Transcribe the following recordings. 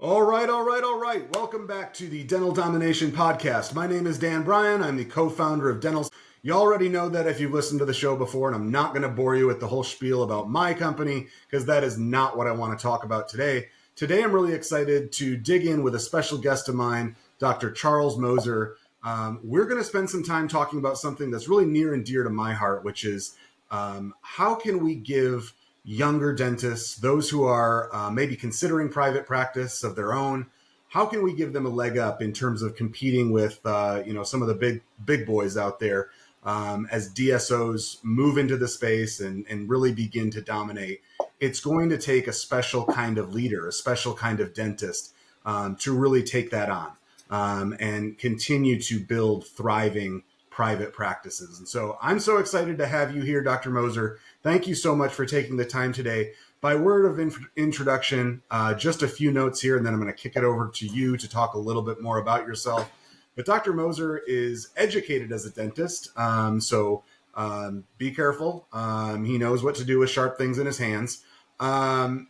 All right, all right, all right. Welcome back to the Dental Domination Podcast. My name is Dan Bryan. I'm the co-founder of Dental. You already know that if you've listened to the show before, and I'm not going to bore you with the whole spiel about my company, because that is not what I want to talk about today. Today, I'm really excited to dig in with a special guest of mine, Dr. Charles Moser. We're going to spend some time talking about something that's really near and dear to my heart, which is how can we give younger dentists, those who are maybe considering private practice of their own, how can we give them a leg up in terms of competing with some of the big boys out there as DSOs move into the space and really begin to dominate? It's going to take a special kind of leader, a special kind of dentist to really take that on and continue to build thriving private practices. And so I'm so excited to have you here, Dr. Moser. Thank you so much for taking the time today. By word of introduction, just a few notes here, and then I'm going to kick it over to you to talk a little bit more about yourself. But Dr. Moser is educated as a dentist, so be careful. He knows what to do with sharp things in his hands.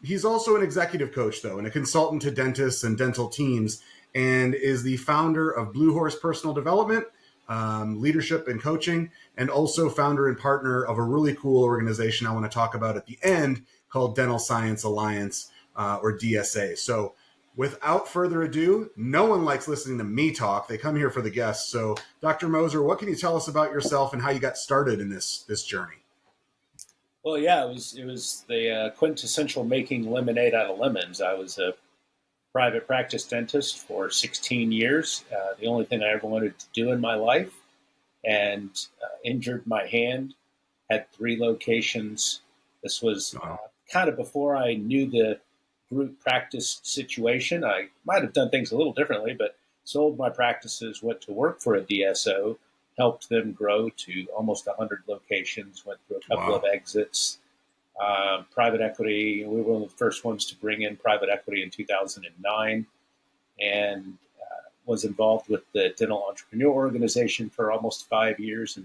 He's also an executive coach, though, and a consultant to dentists and dental teams, and is the founder of Blue Horse Personal Development, leadership and coaching, and also founder and partner of a really cool organization I want to talk about at the end called Dental Science Alliance, or DSA. So without further ado, no one likes listening to me talk. They come here for the guests. So Dr. Moser, what can you tell us about yourself and how you got started in this journey? Well, yeah, it was the quintessential making lemonade out of lemons. I was a private practice dentist for 16 years, the only thing I ever wanted to do in my life, and injured my hand, had 3 locations. This was kind of before I knew the group practice situation. I might have done things a little differently, but sold my practices, went to work for a DSO, helped them grow to almost 100 locations, went through a couple of exits. Private equity, we were one of the first ones to bring in private equity in 2009, and was involved with the Dental Entrepreneur Organization for almost 5 years.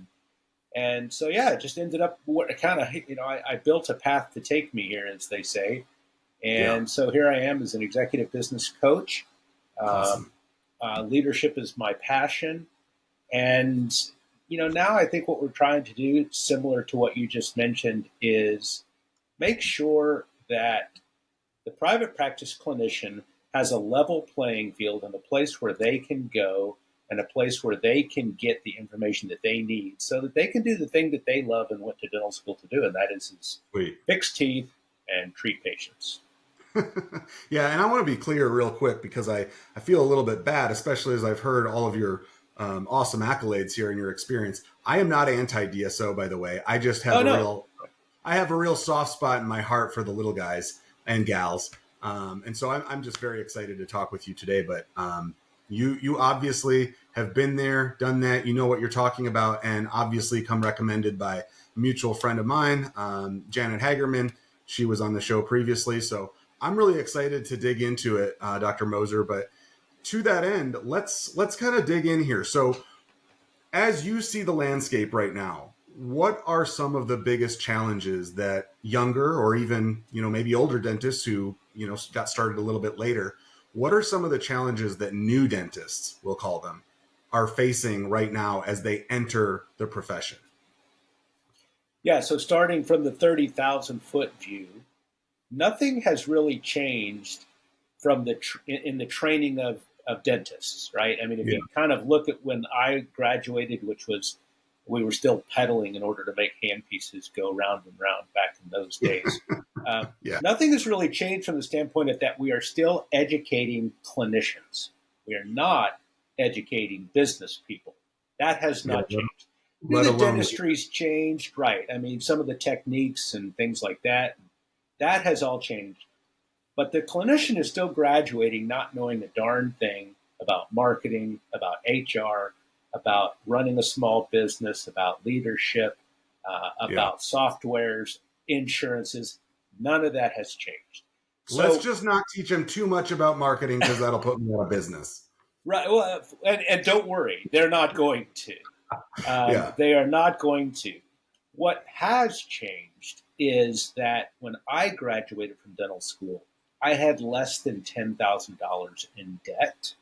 And so, yeah, it just ended up kind of, I built a path to take me here, as they say. And so here I am as an executive business coach. Awesome. Leadership is my passion. And, now I think what we're trying to do, similar to what you just mentioned, is make sure that the private practice clinician has a level playing field and a place where they can go and a place where they can get the information that they need so that they can do the thing that they love and went to dental school to do, and that is fix teeth and treat patients. Yeah, and I want to be clear real quick because I feel a little bit bad, especially as I've heard all of your awesome accolades here in your experience. I am not anti-DSO, by the way. I just have I have a real soft spot in my heart for the little guys and gals. And so I'm just very excited to talk with you today. But you obviously have been there, done that. You know what you're talking about, and obviously come recommended by a mutual friend of mine, Janet Hagerman. She was on the show previously. So I'm really excited to dig into it, Dr. Moser. But to that end, let's kind of dig in here. So as you see the landscape right now, what are some of the biggest challenges that younger or even, maybe older dentists who, got started a little bit later, what are some of the challenges that new dentists, we'll call them, are facing right now as they enter the profession? Yeah, so starting from the 30,000 foot view, nothing has really changed from in the training of dentists, right? I mean, if you kind of look at when I graduated, which was, we were still pedaling in order to make handpieces go round and round back in those days. Nothing has really changed from the standpoint of that we are still educating clinicians. We are not educating business people. That has not changed. The dentistry's changed, right? I mean, some of the techniques and things like that has all changed. But the clinician is still graduating not knowing a darn thing about marketing, about HR, about running a small business, about leadership, about softwares, insurances. None of that has changed. Let's just not teach them too much about marketing because that'll put them out of business. Right. Well, and don't worry, they're not going to. They are not going to. What has changed is that when I graduated from dental school, I had less than $10,000 in debt.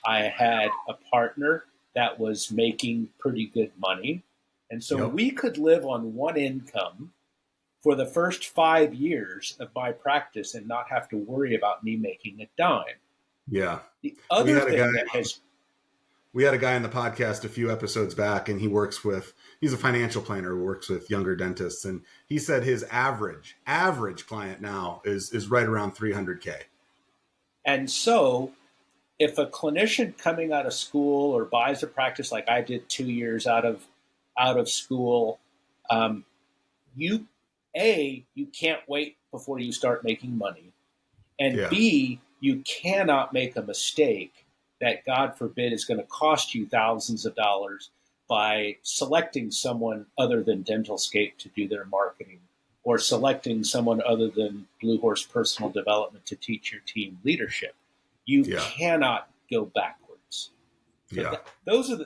I had a partner that was making pretty good money. And so Yep. we could live on one income for the first 5 years of my practice and not have to worry about me making a dime. Yeah. The We other had a guy thing that has, we had a guy on the podcast a few episodes back, and he's a financial planner who works with younger dentists, and he said his average client now is right around 300K. and so if a clinician coming out of school or buys a practice like I did 2 years out of school, um, you you can't wait before you start making money, and Yeah. B, you cannot make a mistake that, God forbid, is going to cost you thousands of dollars by selecting someone other than Dentalscape to do their marketing, or selecting someone other than Blue Horse Personal Development to teach your team leadership. You Yeah. cannot go backwards. So Yeah.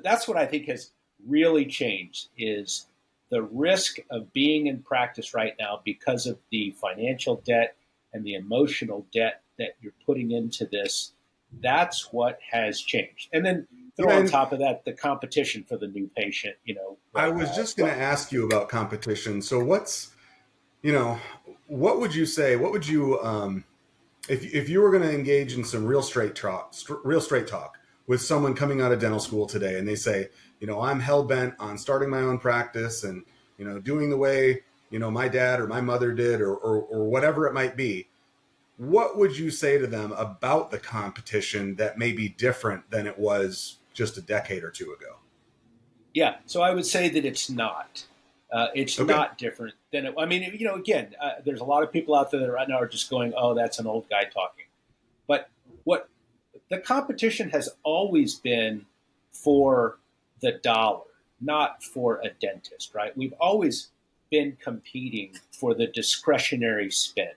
that's what I think has really changed, is the risk of being in practice right now because of the financial debt and the emotional debt that you're putting into this. That's what has changed. And then throw Yeah, on and top of that the competition for the new patient, I right was now as just going to well. ask you about competition. So you know, what would you say? What would you, if you were going to engage in some real straight talk with someone coming out of dental school today, and they say, I'm hell bent on starting my own practice and, doing the way, my dad or my mother did, or whatever it might be. What would you say to them about the competition that may be different than it was just a decade or two ago? Yeah, so I would say that it's not. It's Okay. not different than it. I mean, again, there's a lot of people out there that right now are just going, "Oh, that's an old guy talking." But what the competition has always been for the dollar, not for a dentist, right? We've always been competing for the discretionary spend,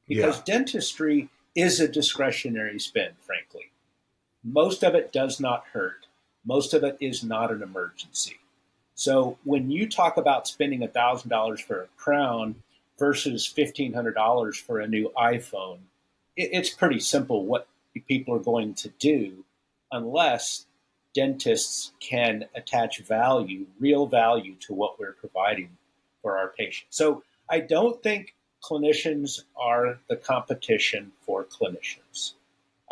because Yeah. dentistry is a discretionary spend, frankly. Most of it does not hurt. Most of it is not an emergency. So when you talk about spending $1,000 for a crown versus $1,500 for a new iPhone, it's pretty simple what people are going to do, unless dentists can attach value, real value, to what we're providing for our patients. So I don't think clinicians are the competition for clinicians.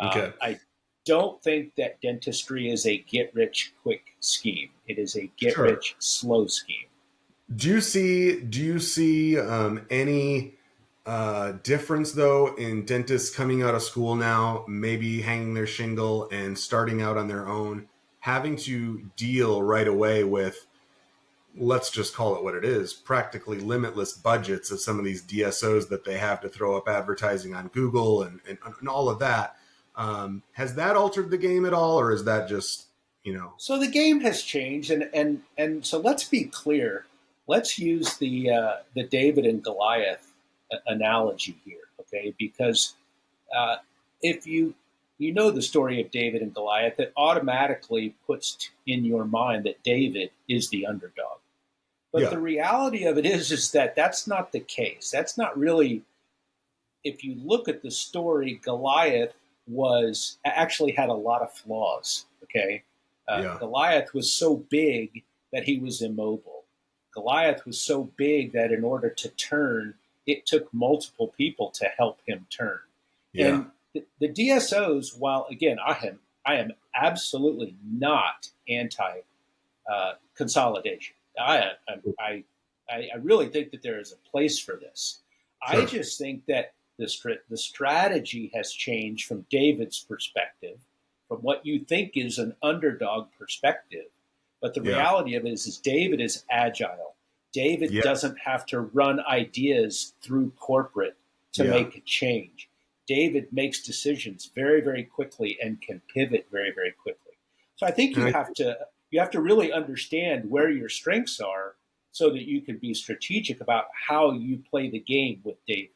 Okay. I don't think that dentistry is a get rich quick scheme. It is a get Sure. rich slow scheme. Do you see any difference though in dentists coming out of school now, maybe hanging their shingle and starting out on their own, having to deal right away with, let's just call it what it is, practically limitless budgets of some of these DSOs that they have to throw up advertising on Google and all of that? Has that altered the game at all, or is that just? So the game has changed, and so let's be clear. Let's use the David and Goliath analogy here, okay? Because if you know the story of David and Goliath, it automatically puts in your mind that David is the underdog. But Yeah. the reality of it is that that's not the case. That's not really. If you look at the story, Goliath was actually had a lot of flaws. Okay, Yeah. Goliath was so big that he was immobile. Goliath was so big that in order to turn, it took multiple people to help him turn. Yeah. And the DSOs, while again, I am absolutely not anti consolidation. I really think that there is a place for this. I Sure. just think that the strategy has changed from David's perspective, from what you think is an underdog perspective. But the Yeah. reality of it is David is agile. David Yeah. doesn't have to run ideas through corporate to Yeah. make a change. David makes decisions very, very quickly and can pivot very, very quickly. So I think And you have to really understand where your strengths are so that you can be strategic about how you play the game with David.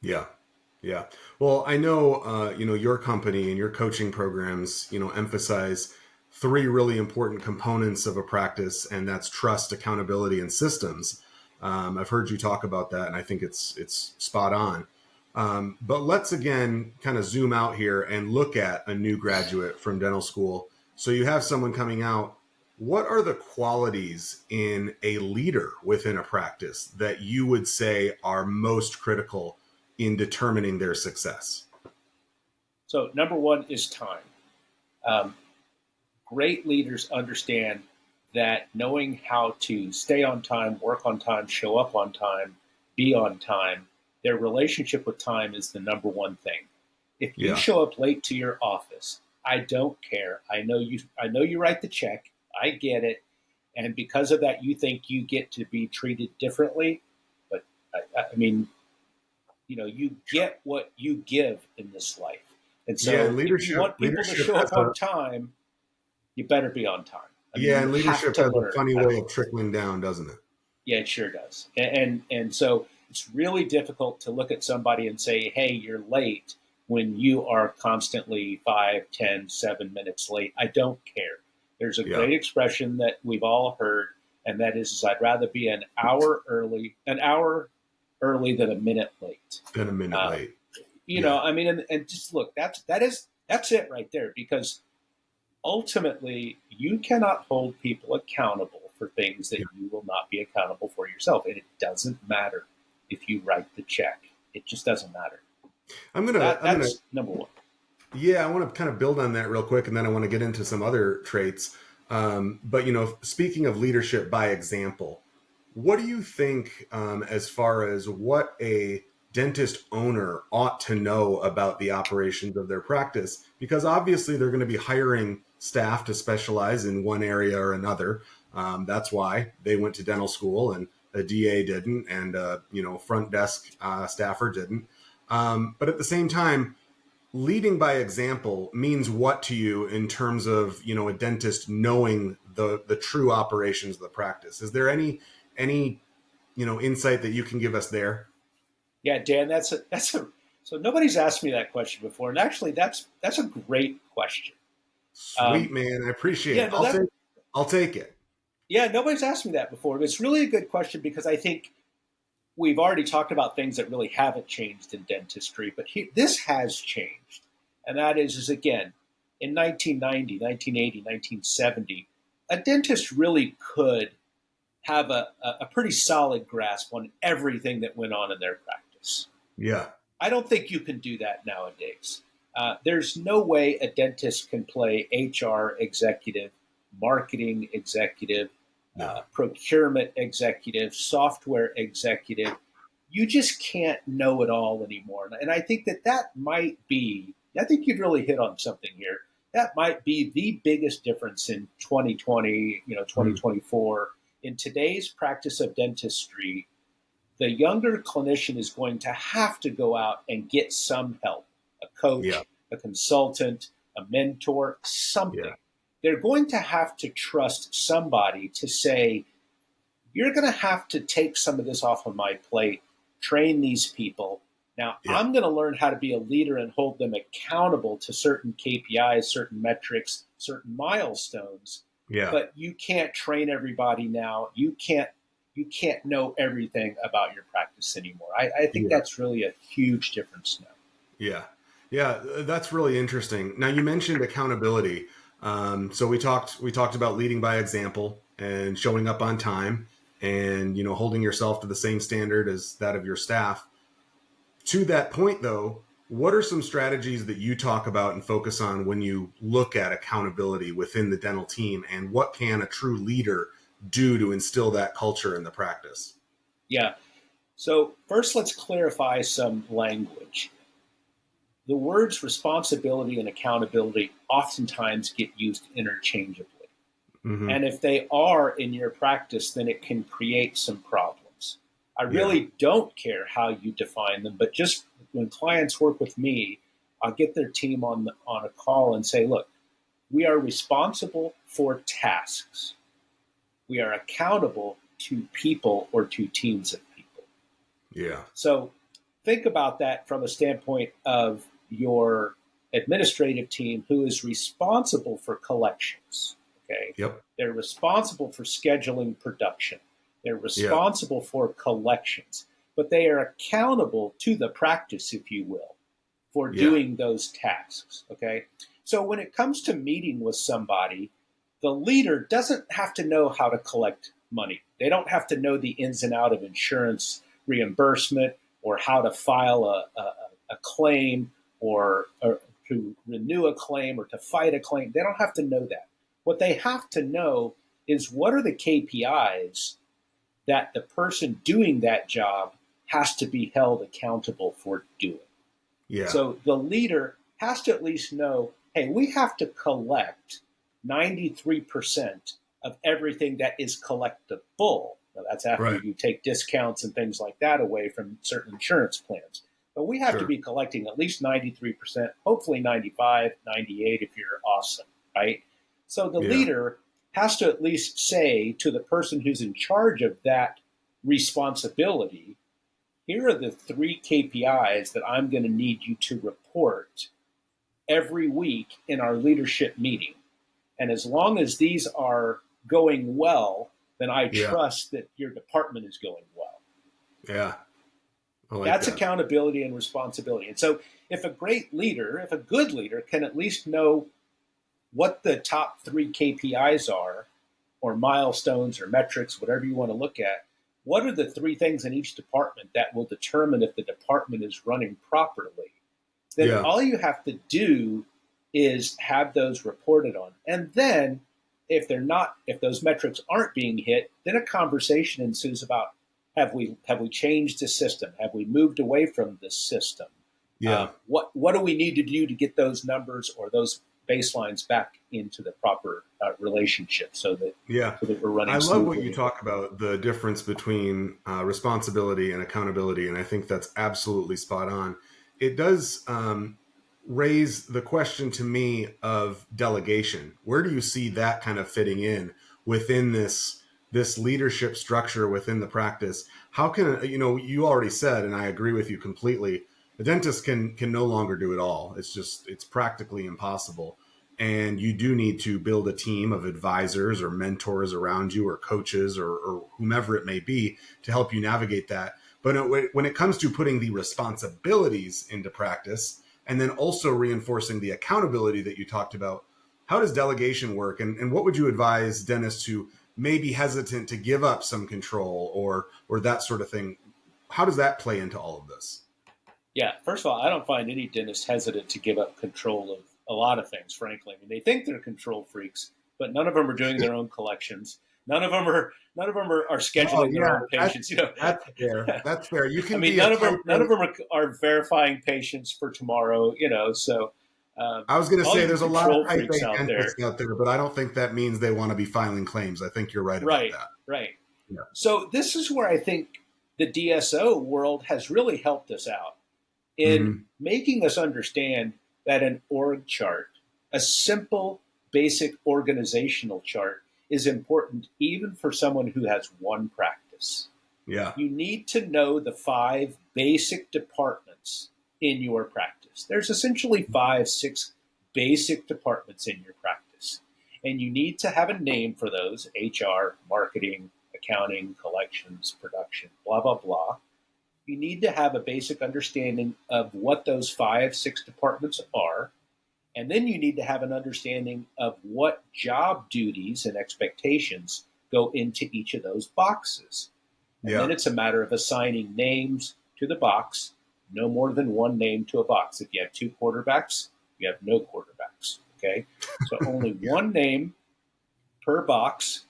Yeah. Yeah. Well, I know, your company and your coaching programs, emphasize three really important components of a practice, and that's trust, accountability, and systems. I've heard you talk about that, and I think it's spot on. But let's again kind of zoom out here and look at a new graduate from dental school. So you have someone coming out. What are the qualities in a leader within a practice that you would say are most critical in determining their success? So number one is time. Um, Great leaders understand that knowing how to stay on time, work on time, show up on time, be on time, their relationship with time is the number one thing. If you Yeah. show up late to your office, I don't care. I know you write the check. I get it. And because of that, you think you get to be treated differently. But I mean, you get what you give in this life. And Yeah, so and if you want people to leadership show has up on time, you better be on time. I mean, yeah, you and have leadership to has a learn funny how to way do of it. trickling down, doesn't it? Yeah, it sure does. And so it's really difficult to look at somebody and say, hey, you're late when you are constantly 5, 10, 7 minutes late. I don't care. There's a Yeah, great expression that we've all heard, and that is I'd rather be an hour early than a minute late. been a minute Uh, late. Yeah, I mean, and just look, that's it right there, because ultimately, you cannot hold people accountable for things that yeah. you will not be accountable for yourself. And it doesn't matter if you write the check. It just doesn't matter. I'm gonna, That's number one. yeah, I want to kind of build on that real quick, and then I want to get into some other traits. But speaking of leadership by example, what do you think as far as what a dentist owner ought to know about the operations of their practice? Because obviously they're going to be hiring staff to specialize in one area or another. That's why they went to dental school, and a DA didn't, and front desk staffer didn't. But at the same time, leading by example means what to you in terms of a dentist knowing the true operations of the practice? Is there any insight that you can give us there? Yeah, Dan, that's a so nobody's asked me that question before, and actually, that's a great question. Sweet, Um, man, I appreciate yeah, it. no, that I'll take it. yeah, nobody's asked me that before. But it's really a good question because I think we've already talked about things that really haven't changed in dentistry, but this has changed. And that is again, in 1990, 1980, 1970, a dentist really could have a pretty solid grasp on everything that went on in their practice. Yeah, I don't think you can do that nowadays. There's no way a dentist can play HR executive, marketing executive, no, procurement executive, software executive. You just can't know it all anymore. And I think that might be, I think you've really hit on something here. That might be the biggest difference in 2020, mm, 2024. In today's practice of dentistry, the younger clinician is going to have to go out and get some help, a yeah, coach, a consultant, a mentor, yeah, something. They're going to have to trust somebody to say, you're going to have to take some of this off of my plate, train these people. Now, yeah, I'm going to learn how to be a leader and hold them accountable to certain KPIs, certain metrics, certain milestones. yeah, But you can't train everybody now. You can't know everything about your practice anymore. I think yeah, that's really a huge difference now. yeah, yeah. That's really interesting. Now you mentioned accountability. So we talked about leading by example and showing up on time, and holding yourself to the same standard as that of your staff. To that point, though, what are some strategies that you talk about and focus on when you look at accountability within the dental team, and what can a true leader do to instill that culture in the practice? Yeah. So first, let's clarify some language. The words responsibility and accountability oftentimes get used interchangeably. Hmm. And if they are in your practice, then it can create some problems. I Yeah, really don't care how you define them, but just when clients work with me, I'll get their team on a call and say, look, we are responsible for tasks. We are accountable to people or to teams of people. yeah, So think about that from a standpoint of your administrative team who is responsible for collections. Okay. yep, They're responsible for scheduling production. They're yeah, responsible for collections. but they are accountable to the practice, if you will, for Yeah. doing those tasks. Okay. So when it comes to meeting with somebody, the leader doesn't have to know how to collect money. They don't have to know the ins and outs of insurance reimbursement or how to file a claim or to renew a claim or to fight a claim. They don't have to know that. What they have to know is what are the KPIs that the person doing that job has to be held accountable for doing. Yeah. So the leader has to at least know, hey, we have to collect 93% of everything that is collectible. Now, that's after Right. you take discounts and things like that away from certain insurance plans. But we have to Sure. be collecting at least 93%, hopefully 95, 98 if you're awesome, right? So the Yeah. leader has to at least say to the person who's in charge of that responsibility, here are the 3 KPIs that I'm going to need you to report every week in our leadership meeting. And as long as these are going well, then I Yeah. trust that your department is going well. Yeah. I like That's that. accountability and responsibility. And so if a good leader can at least know what the top 3 KPIs are, or milestones or metrics, whatever you want to look at, what are the 3 things in each department that will determine if the department is running properly? Then Yeah. all you have to do is have those reported on. And then if those metrics aren't being hit, then a conversation ensues about have we changed the system? Have we moved away from this system? Yeah. What do we need to do to get those numbers or those baselines back into the proper relationship so that we're running I love smoothly? what you talk about, the difference between responsibility and accountability, and I think that's absolutely spot on. It does raise the question to me of delegation. Where do you see that kind of fitting in within this leadership structure within the practice? How can, you already said, and I agree with you completely, the dentist can no longer do it all. It's practically impossible. And you do need to build a team of advisors or mentors around you or coaches or whomever it may be to help you navigate that. But when it comes to putting the responsibilities into practice and then also reinforcing the accountability that you talked about, how does delegation work? And what would you advise dentists who may be hesitant to give up some control or that sort of thing? How does that play into all of this? Yeah, first of all, I don't find any dentist hesitant to give up control of a lot of things, frankly. I mean, they think they're control freaks, but none of them are doing their own collections. None of them are scheduling their own patients. That's fair. That's fair. You can be none of them are verifying patients for tomorrow. So I was going to say there's a lot of type freaks A dentists out there, but I don't think that means they want to be filing claims. I think you're right about that. Right. Yeah. So this is where I think the DSO world has really helped us out in making us understand that an org chart, a simple, basic organizational chart, is important even for someone who has one practice. Yeah. You need to know the 5 basic departments in your practice. There's essentially 5, 6 basic departments in your practice. And you need to have a name for those: HR, marketing, accounting, collections, production, blah, blah, blah. You need to have a basic understanding of what those 5, 6 departments are. And then you need to have an understanding of what job duties and expectations go into each of those boxes. And then it's a matter of assigning names to the box, no more than 1 name to a box. If you have 2 quarterbacks, you have no quarterbacks. Okay. So only 1 name per box.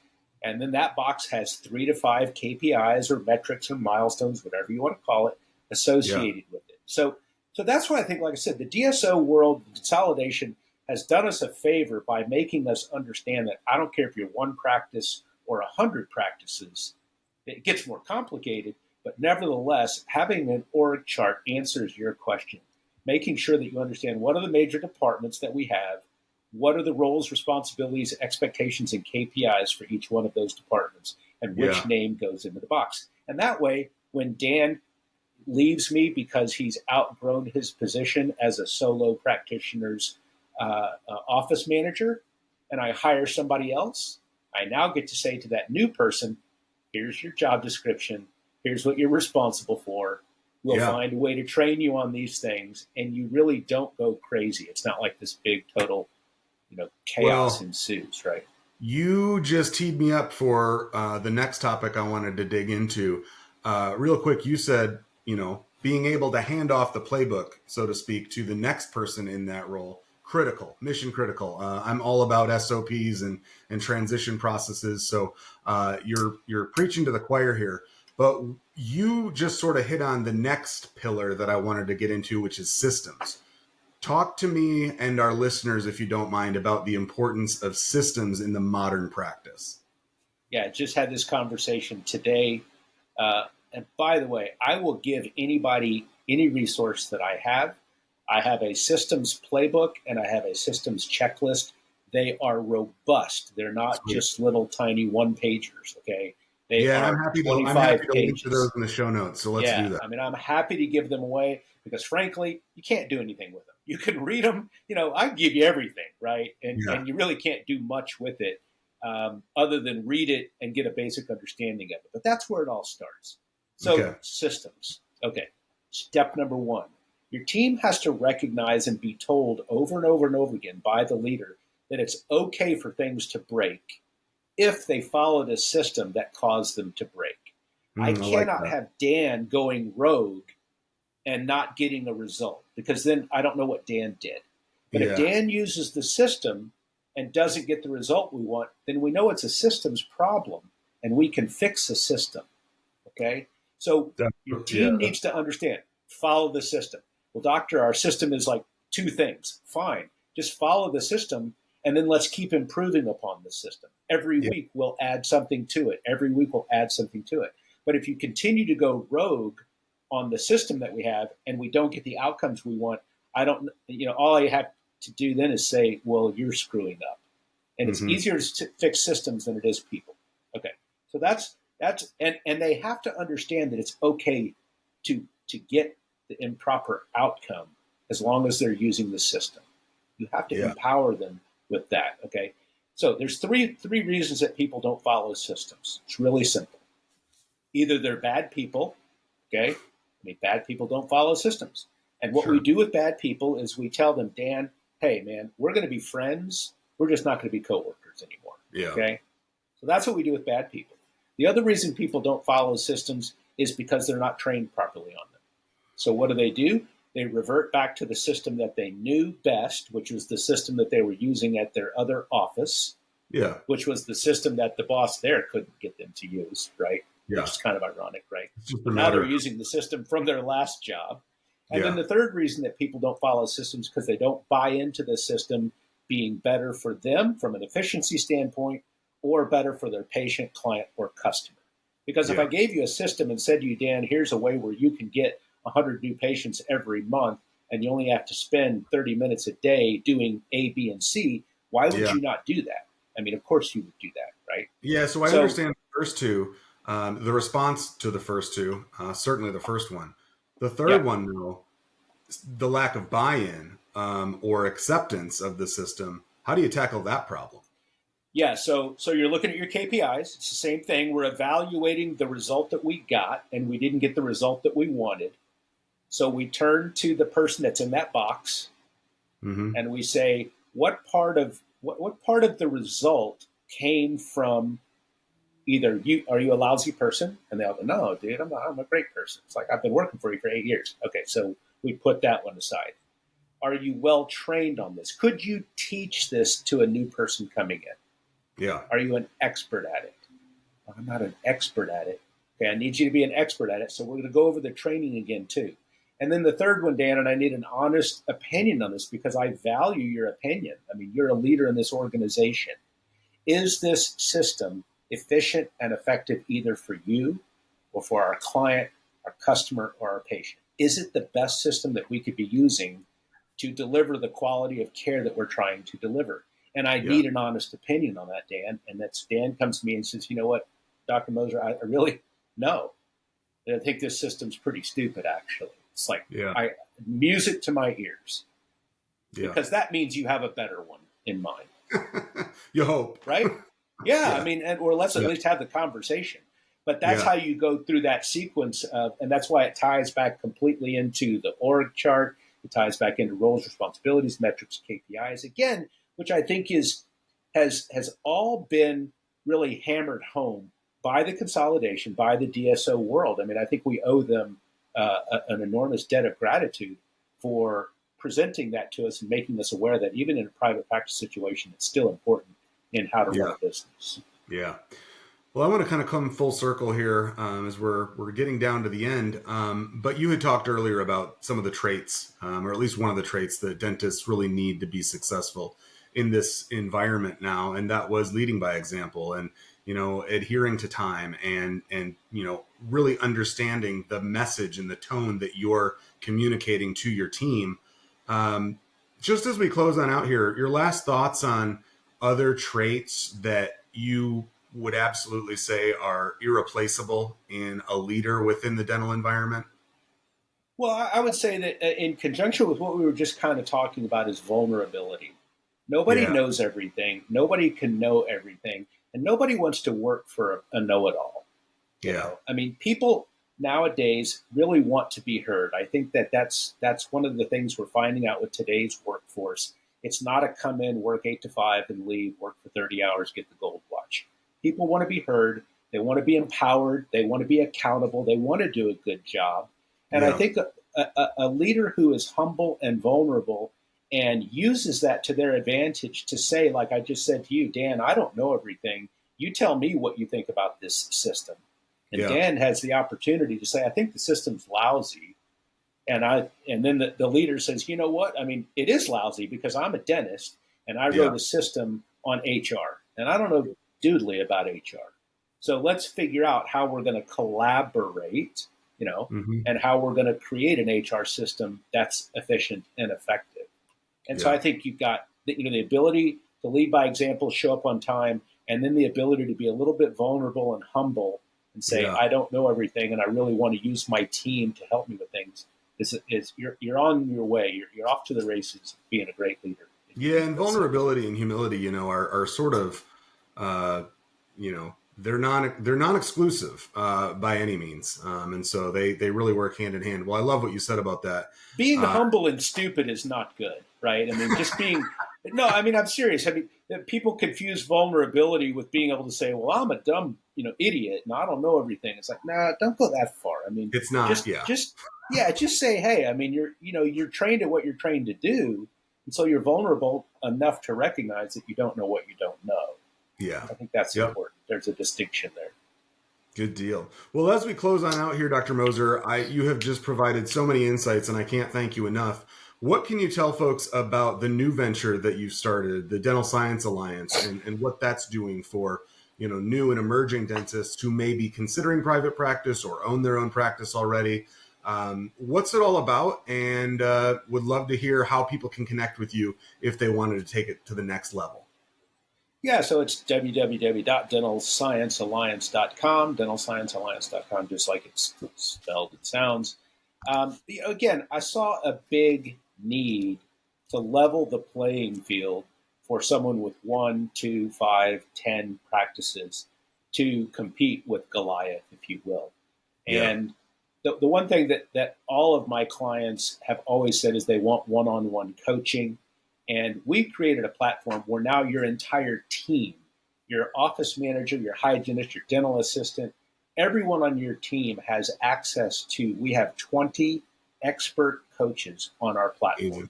And then that box has 3 to 5 KPIs or metrics or milestones, whatever you want to call it, associated with it. So that's why I think, like I said, the DSO world consolidation has done us a favor by making us understand that I don't care if you're 1 practice or 100 practices, it gets more complicated, but nevertheless, having an org chart answers your question, making sure that you understand what are the major departments that we have, what are the roles, responsibilities, expectations, and KPIs for each one of those departments, and which name goes into the box. And that way, when Dan leaves me because he's outgrown his position as a solo practitioner's office manager, and I hire somebody else, I now get to say to that new person, here's your job description. Here's what you're responsible for. We'll find a way to train you on these things, and you really don't go crazy. It's not like this big total, chaos ensues, right? You just teed me up for the next topic I wanted to dig into. Real quick, you said, being able to hand off the playbook, so to speak, to the next person in that role, critical, mission critical. I'm all about SOPs and transition processes. So you're preaching to the choir here. But you just sort of hit on the next pillar that I wanted to get into, which is systems. Talk to me and our listeners, if you don't mind, about the importance of systems in the modern practice. Yeah, just had this conversation today. And by the way, I will give anybody any resource that I have. I have a systems playbook and I have a systems checklist. They are robust. They're not just little tiny one-pagers, okay? I'm happy to link to those in the show notes. So let's do that. I mean, I'm happy to give them away because, frankly, you can't do anything with them. You can read them. I can give you everything, right? And you really can't do much with it other than read it and get a basic understanding of it. But that's where it all starts. So systems. Okay. Step number one. Your team has to recognize and be told over and over and over again by the leader that it's okay for things to break if they followed a system that caused them to break. I cannot have Dan going rogue and not getting a result, because then I don't know what Dan did. But if Dan uses the system and doesn't get the result we want, then we know it's a systems problem and we can fix the system. Okay? So your team needs to understand, follow the system. Well, doctor, our system is like two things. Fine. Just follow the system, and then let's keep improving upon the system. Every week we'll add something to it. Every week we'll add something to it. But if you continue to go rogue on the system that we have and we don't get the outcomes we want, all I have to do then is say, well, you're screwing up. And it's easier to fix systems than it is people. Okay. So that's and they have to understand that it's okay to get the improper outcome as long as they're using the system. You have to empower them with that. Okay. So there's three reasons that people don't follow systems. It's really simple. Either they're bad people. Okay. Bad people don't follow systems. And what we do with bad people is we tell them, Dan, hey man, we're going to be friends. We're just not going to be coworkers anymore. Yeah. Okay. So that's what we do with bad people. The other reason people don't follow systems is because they're not trained properly on them. So what do? They revert back to the system that they knew best, which was the system that they were using at their other office, which was the system that the boss there couldn't get them to use, right? Yeah. Which is kind of ironic, right? Now they're using the system from their last job. And then the third reason that people don't follow systems because they don't buy into the system being better for them from an efficiency standpoint or better for their patient, client, or customer. Because if I gave you a system and said to you, Dan, here's a way where you can get 100 new patients every month and you only have to spend 30 minutes a day doing A, B, and C, why would you not do that? I mean, of course you would do that, right? Yeah, so I understand the first two, the response to the first two, certainly the first one. The third one, though, the lack of buy-in or acceptance of the system, how do you tackle that problem? Yeah, so you're looking at your KPIs. It's the same thing. We're evaluating the result that we got, and we didn't get the result that we wanted. So we turn to the person that's in that box, and we say, what part of the result came from either you? Are you a lousy person? And they'll go, no, dude, I'm a great person. It's like, I've been working for you for 8 years. Okay, so we put that one aside. Are you well trained on this? Could you teach this to a new person coming in? Yeah. Are you an expert at it? I'm not an expert at it. Okay, I need you to be an expert at it. So we're going to go over the training again too. And then the third one, Dan, and I need an honest opinion on this because I value your opinion. I mean, you're a leader in this organization. Is this system efficient and effective either for you or for our client, our customer, or our patient? Is it the best system that we could be using to deliver the quality of care that we're trying to deliver? And I need an honest opinion on that, Dan. And that's Dan comes to me and says, you know what, Dr. Moser, I really know. I think this system's pretty stupid, actually. It's like music to my ears. Yeah. Because that means you have a better one in mind. You hope. Right? Yeah. I mean, or let's at least have the conversation. But that's how you go through that sequence of, and that's why it ties back completely into the org chart. It ties back into roles, responsibilities, metrics, KPIs again, which I think has all been really hammered home by the consolidation, by the DSO world. I mean, I think we owe them an enormous debt of gratitude for presenting that to us and making us aware that even in a private practice situation, it's still important in how to run a business. Yeah. Well, I want to kind of come full circle here as we're getting down to the end. But you had talked earlier about some of the traits, or at least one of the traits that dentists really need to be successful in this environment now, and that was leading by example and adhering to time and really understanding the message and the tone that you're communicating to your team. Just as we close on out here, your last thoughts on other traits that you would absolutely say are irreplaceable in a leader within the dental environment? Well, I would say that in conjunction with what we were just kind of talking about is vulnerability. Nobody knows everything. Nobody can know everything. And nobody wants to work for a know-it-all. I mean, people nowadays really want to be heard. I think that's one of the things we're finding out with today's workforce. It's not a come in, work 8 to 5 and leave, work for 30 hours, get the gold watch. People want to be heard. They want to be empowered. They want to be accountable. They want to do a good job. And I think a leader who is humble and vulnerable and uses that to their advantage to say, like I just said to you, Dan, I don't know everything. You tell me what you think about this system. And Dan has the opportunity to say, I think the system's lousy. And then the leader says, you know what? I mean, it is lousy because I'm a dentist and I wrote a system on HR. And I don't know doodly about HR. So let's figure out how we're going to collaborate, and how we're going to create an HR system that's efficient and effective. And so I think you've got the ability to lead by example, show up on time, and then the ability to be a little bit vulnerable and humble and say, I don't know everything, and I really want to use my team to help me with things. You're on your way. You're off to the races being a great leader. Yeah, and vulnerability and humility, are sort of, they're non-exclusive by any means, and so they really work hand in hand. Well, I love what you said about that. Being humble and stupid is not good, right? I mean, just being no. I mean, I'm serious. I mean, people confuse vulnerability with being able to say, "Well, I'm a dumb, idiot, and I don't know everything." It's like, nah, don't go that far. I mean, it's not. Just say, hey, I mean, you're trained at what you're trained to do, and so you're vulnerable enough to recognize that you don't know what you don't know. Yeah, I think that's important. There's a distinction there. Good deal. Well, as we close on out here, Dr. Moser, you have just provided so many insights, and I can't thank you enough. What can you tell folks about the new venture that you've started, the Dental Science Alliance, and what that's doing for new and emerging dentists who may be considering private practice or own their own practice already? What's it all about? And would love to hear how people can connect with you if they wanted to take it to the next level. Yeah, so it's www.dentalsciencealliance.com, dentalsciencealliance.com, just like it's spelled, it sounds. Again, I saw a big need to level the playing field for someone with 1, 2, 5, 10 practices to compete with Goliath, if you will. And the one thing that all of my clients have always said is they want one-on-one coaching. And we created a platform where now your entire team, your office manager, your hygienist, your dental assistant, everyone on your team has access to, we have 20 expert coaches on our platform.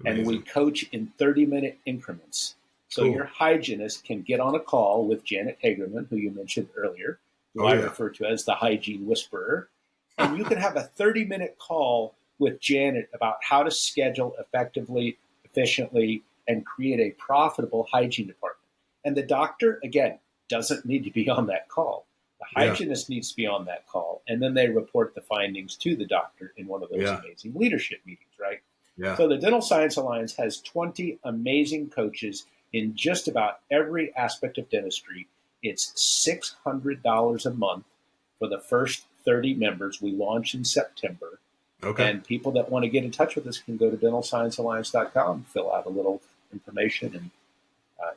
Amazing. And we coach in 30-minute increments. So your hygienist can get on a call with Janet Hagerman, who you mentioned earlier, who I refer to as the hygiene whisperer. And you can have a 30-minute call with Janet about how to schedule effectively, efficiently, and create a profitable hygiene department. And the doctor, again, doesn't need to be on that call. The hygienist needs to be on that call. And then they report the findings to the doctor in one of those amazing leadership meetings, right? Yeah. So the Dental Science Alliance has 20 amazing coaches in just about every aspect of dentistry. It's $600 a month for the first 30 members. We launch in September. Okay. And people that want to get in touch with us can go to dentalsciencealliance.com, fill out a little information, and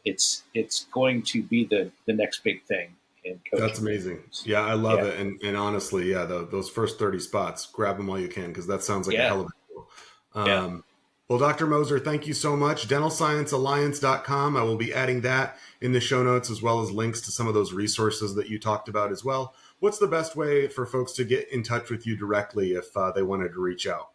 it's going to be the next big thing and coaching. That's amazing. Yeah, I love Yeah. it. And honestly, yeah, those first 30 spots, grab them while you can, because that sounds like a hell of a deal. Yeah. Well, Dr. Moser, thank you so much. DentalScienceAlliance.com. I will be adding that in the show notes, as well as links to some of those resources that you talked about as well. What's the best way for folks to get in touch with you directly if they wanted to reach out?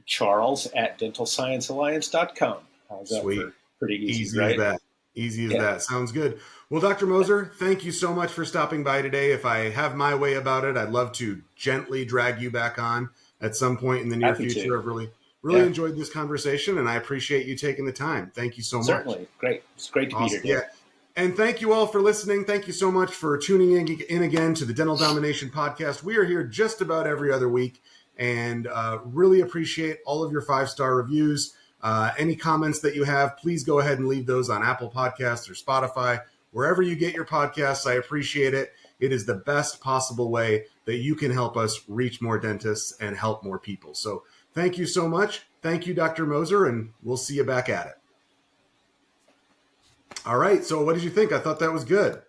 Charles at DentalScienceAlliance.com. How's that? Sweet. For pretty easy, Easy right? as that. Easy as that. Sounds good. Well, Dr. Moser, thank you so much for stopping by today. If I have my way about it, I'd love to gently drag you back on at some point in the near Happy future. to. I've really enjoyed this conversation, and I appreciate you taking the time. Thank you so much. Certainly. Great. It's great to be here, Dave. And thank you all for listening. Thank you so much for tuning in again to the Dental Domination Podcast. We are here just about every other week, and really appreciate all of your 5-star reviews. Any comments that you have, please go ahead and leave those on Apple Podcasts or Spotify. Wherever you get your podcasts, I appreciate it. It is the best possible way that you can help us reach more dentists and help more people. So thank you so much. Thank you, Dr. Moser, and we'll see you back at it. All right. So what did you think? I thought that was good.